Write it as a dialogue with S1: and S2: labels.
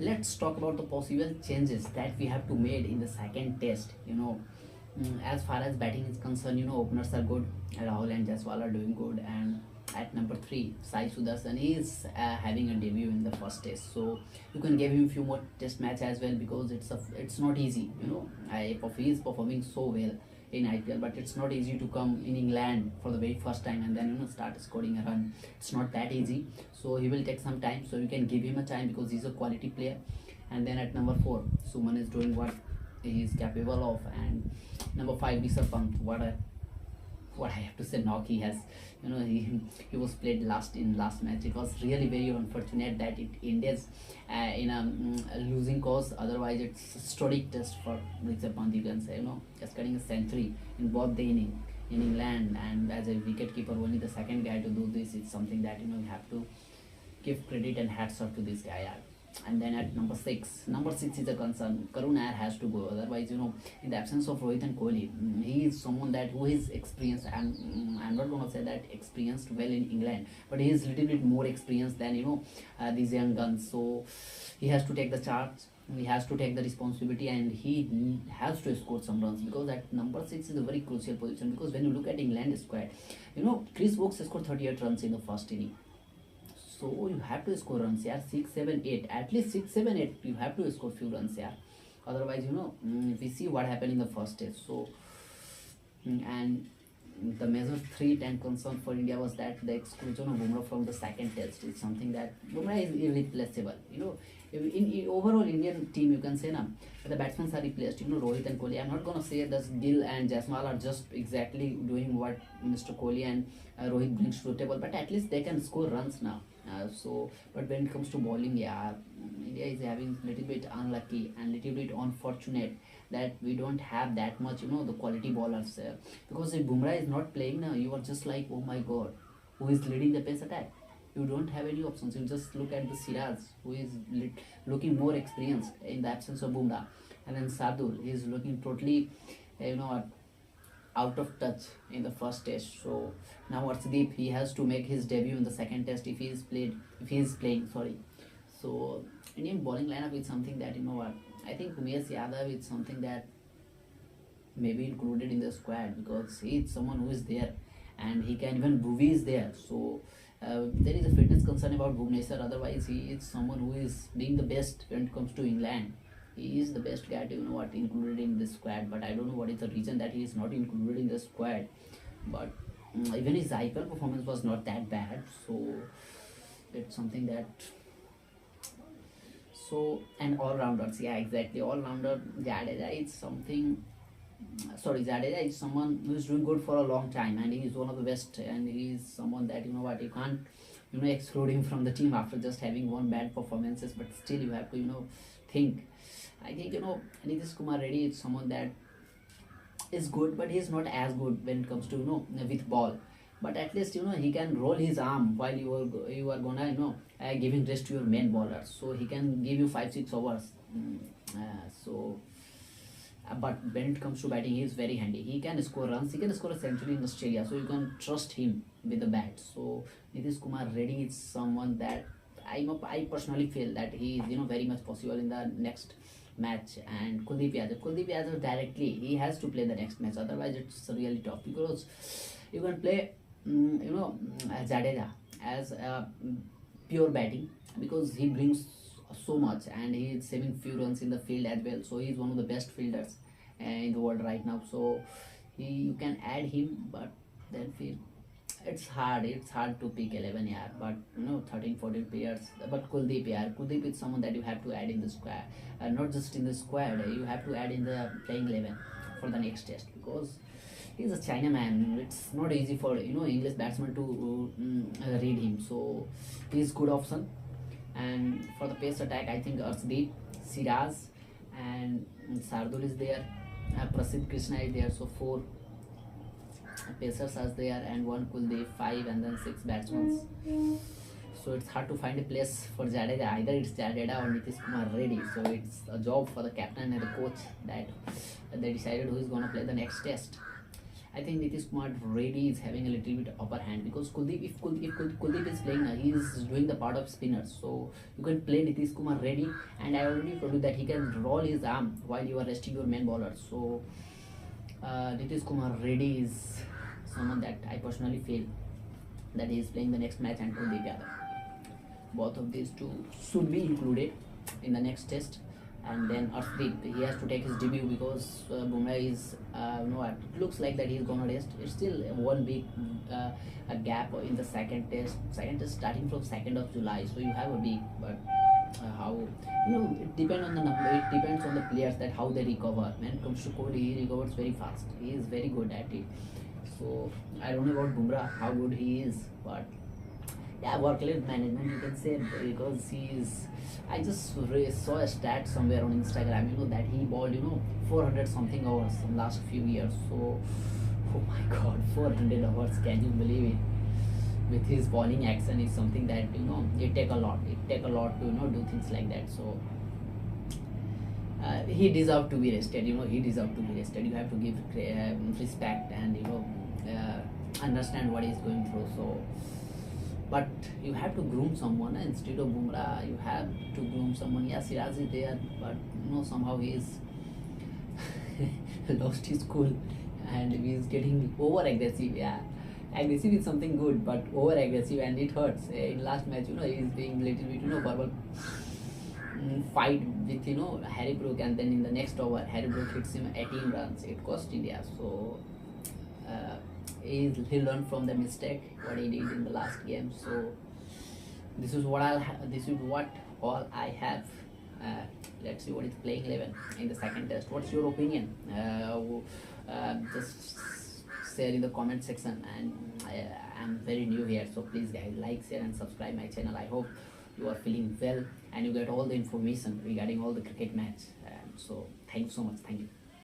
S1: let's talk about the possible changes that we have to made in the second test. As far as batting is concerned, openers are good. Rahul and Jaiswal are doing good, and at number three, Sai Sudarshan is having a debut in the first test, so you can give him few more test match as well, because it's not easy. He is performing so well in IPL, but it's not easy to come in England for the very first time and then start scoring a run. It's not that easy, so he will take some time. So you can give him a time because he's a quality player. And then at number four, Suman is doing what he is capable of, and number five, Rishabh Pant. What I have to say, knock he has. He was played last match. It was really very unfortunate that it ended in a losing cause. Otherwise, it's a historic test for Rishabh Pant. You can say, just getting a century in both the inning in England, and as a wicket keeper, only the second guy to do this. It's something that you have to give credit and hats off to this guy. And then at number six is a concern. Karun Nair has to go. Otherwise, in the absence of Rohit and Kohli, he is someone that who is experienced. And I'm not going to say that experienced well in England, but he is little bit more experienced than these young guns. So he has to take the charge. He has to take the responsibility, and he has to score some runs, because at number six is a very crucial position. Because when you look at England squad, Chris Woakes scored 38 runs in the first inning. So you have to score runs, yeah. 6, 7, 8. At least 6, 7, 8. You have to score few runs, yeah. Otherwise, we see what happened in the first test. So, and the major threat and concern for India was that the exclusion of Bumrah from the second test is something that Bumrah is irreplaceable. In overall Indian team, you can say now the batsmen are replaced. Rohit and Kohli. I'm not gonna say that Gill and Jaiswal are just exactly doing what Mr. Kohli and Rohit brings to the table, but at least they can score runs now. But when it comes to bowling, yeah, India is having little bit unlucky and little bit unfortunate that we don't have that much, the quality bowlers. Because if Bumrah is not playing now, you are just like, oh my God, who is leading the pace attack? You don't have any options. You just look at the Siraj, who is looking more experienced in the absence of Bumrah, and then Sadul is looking totally, out of touch in the first test. So now Arshdeep, he has to make his debut in the second test if he is playing. Sorry. So Indian bowling lineup is something that I think Umesh Yadav is something that may be included in the squad, because he is someone who is there, and he can even Bhuvi is there. So there is a fitness concern about Bhuvneshwar. Otherwise, he is someone who is being the best when it comes to England. He is the best guy to included in the squad, but I don't know what is the reason that he is not included in the squad. But even his IPL performance was not that bad, so it's something that. So, and all rounders, yeah, exactly, all rounder. Jadeja is something. Sorry, Jadeja is someone who is doing good for a long time, and he is one of the best, and he is someone that you can't exclude him from the team after just having one bad performances, but still you have to think. I think Nitish Kumar Reddy is someone that is good, but he is not as good when it comes to with ball. But at least he can roll his arm while you are gonna giving rest to your main bowler, so he can give you 5-6 overs. But when it comes to batting, he is very handy. He can score runs. He can score a century in Australia, so you can trust him with the bat. So Nitish Kumar Reddy is someone that I personally feel that he is very much possible in the next match. And Kuldeep Yadav directly, he has to play the next match. Otherwise, it's really tough, because you can play Jadeja as pure batting, because he brings so much, and he is saving few runs in the field as well. So he is one of the best fielders in the world right now. So you can add him, but then it's hard to pick 11, yeah. But 13, 14 players. But Kuldeep is someone that you have to add in the squad, not just in the squad. You have to add in the playing 11 for the next test, because he's a Chinaman. It's not easy for English batsman to read him. So he's good option. And for the pace attack, I think Arshdeep, Siraj, and Sardul is there. Prasidh Krishna is there. So 4 pacers are there, and 1 Kuldeep, 5, and then 6 batsmen. So it's hard to find a place for Jadeja. Either it's Jadeja or Nitish Kumar Reddy. So it's a job for the captain and the coach that they decided who is going to play the next test. I think Nitish Kumar Reddy is having a little bit upper hand, because Kuldeep is playing, he is doing the part of spinner. So you can play Nitish Kumar Reddy, and I already told you that he can roll his arm while you are resting your main bowler. So Nitish Kumar Reddy is someone that I personally feel that he is playing the next match, and Kuldeep Yadav. Both of these two should be included in the next test. And then Arshdeep, he has to take his debut, because Bumrah is, it looks like that he's gonna rest. It's still one big a gap in the second test. Second test starting from 2nd of July, so you have a big, but how, it depends on the number. It depends on the players, that how they recover. When it comes to Kohli, he recovers very fast. He is very good at it. So I don't know about Bumrah, how good he is, but yeah, work-life management, you can say, because he is. I just saw a stat somewhere on Instagram, that he bowled, 400 something hours in last few years. So, oh my God, 400 hours, can you believe it? With his bowling action is something that, it take a lot. It take a lot to, do things like that. So, he deserved to be rested, he deserved to be rested. You have to give respect, and, understand what he's going through. So, but you have to groom someone instead of Bumrah. You have to groom someone. Yeah, Siraj is there, but somehow he is lost his cool, and he is getting over aggressive. Yeah, aggressive is something good, but over aggressive, and it hurts. In last match, he is being little bit, verbal fight with Harry Brook, and then in the next over, Harry Brook hits him 18 runs. It cost India. So. He learned from the mistake what he did in the last game. So this is what this is what all I have. Let's see what is playing 11 in the second test. What's your opinion? Just share in the comment section. And I'm very new here, so please guys, like, share and subscribe my channel. I hope you are feeling well and you get all the information regarding all the cricket match. So thank you so much. Thank you.